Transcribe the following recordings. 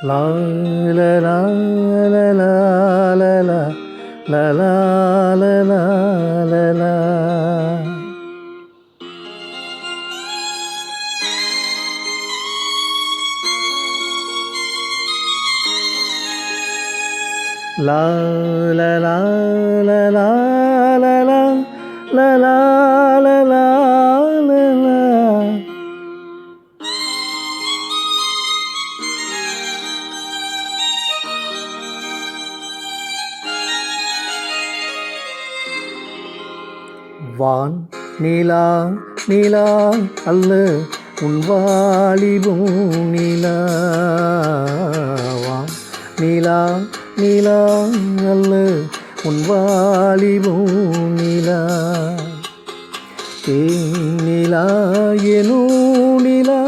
லா லா லா லா லா லா லா லா லா லா லா. லா லா லா லா லா லா லா லா லா லா லா லா. வான் நீலா நீலா அல்ல உன் வாலிபம் நீலா. வான் நீலா நீலா அல்ல உன் வாலிபம் நீலா. தேனிலா எனு நிலா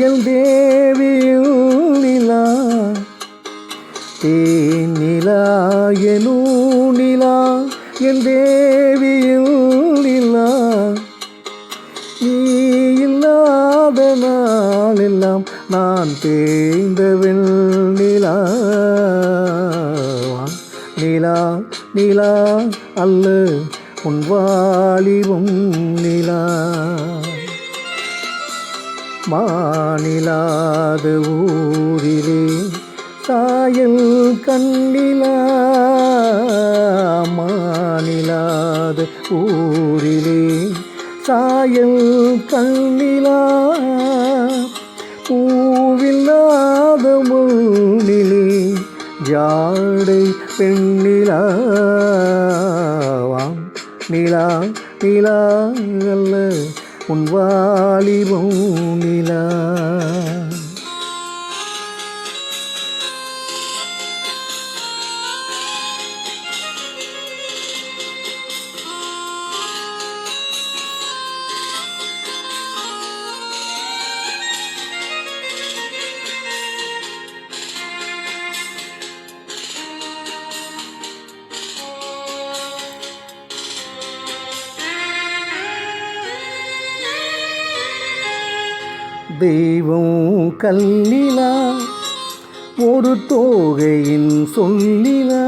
எல் தேவியு நிலா. தேனிலா எனு நிலா என் தேவியு நிலா. நீ இல்லாத நாளெல்லாம் நான் தேய்ந்த வெண்ணிலா. நிலா நிலா அல்ல உன் வாலிபம் நிலா. மாநிலாத ஊரிலே சாயல் கண்ணிலா. மாநிலாத ஊரிலே சாயல் கண்ணிலா. பூவில்லாத முள்ளிலே ஜாடை பெண்ணிலா. நிலா நிலா அல்ல உன் வாலிபம் நிலா. தெய்வம் கல்லிலா ஒரு தோகையின் சொல்லிலா.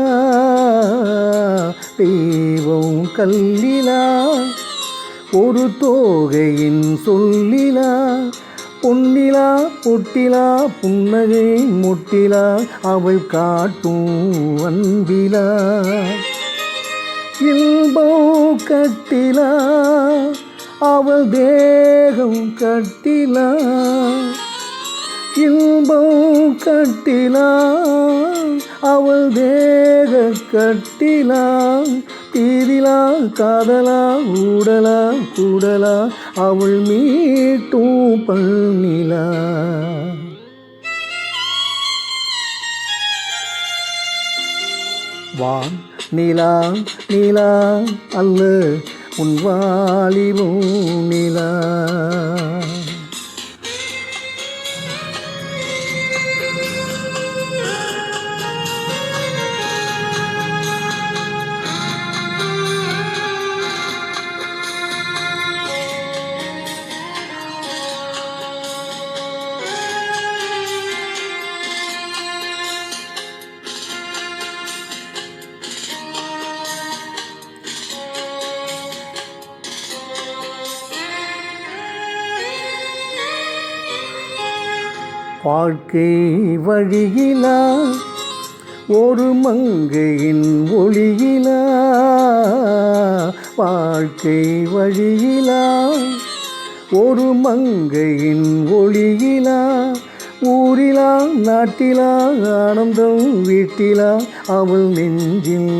தெய்வம் கல்லிலா ஒரு தோகையின் சொல்லிலா. பொன்னிலா பொட்டிலா புன்னகை முட்டிலா அவள் காட்டும் அன்பிலா. இன்பம் கட்டிலா அவள் தேகம் கட்டிலா. இன்பம் கட்டிலா அவள் தேக கட்டிலா. தீதிலா காதலா ஊடலா கூடலா அவள் மீட்டும் பண்ணிலா. வான் நிலா நிலா அல்ல உன் வாலிபம் நிலா. வாழ்க்கை வழியிலா ஒரு மங்கையின் ஒளியிலா. வாழ்க்கை வழியிலா ஒரு மங்கையின் ஒளியிலா. ஊரிலா நாட்டிலா ஆனந்தம் வீட்டிலா அவள் நெஞ்சில்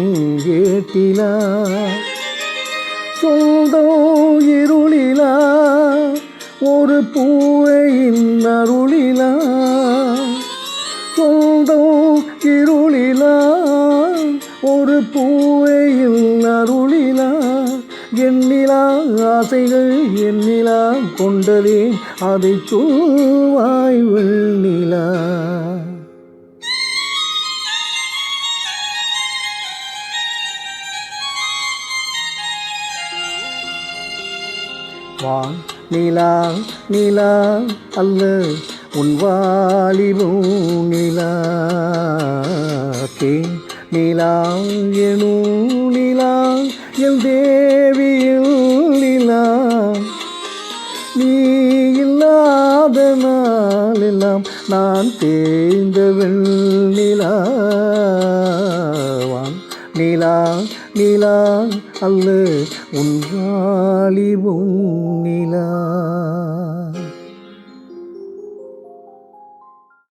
ஏட்டிலா. சொந்தம் இருளிலா ஒரு பூவையின் அருளிலா. சொந்தம் இருளிலா ஒரு பூவையின் அருளிலா. எண்ணிலா ஆசைகள் எண்ணிலா கொண்டதே அதை சொல்வாய் வெண்ணிலா. வான் நிலா நிலா அல்ல உன் வாலிபூ நிலா தேன் நிலா எனும் நிலா என் தேவியில் நிலா நீ இல்லாத நாளெல்லாம் நான் தேய்ந்த வெண்ணிலாவான் நிலா நிலா அல்ல உன் வாலிபூ நிலா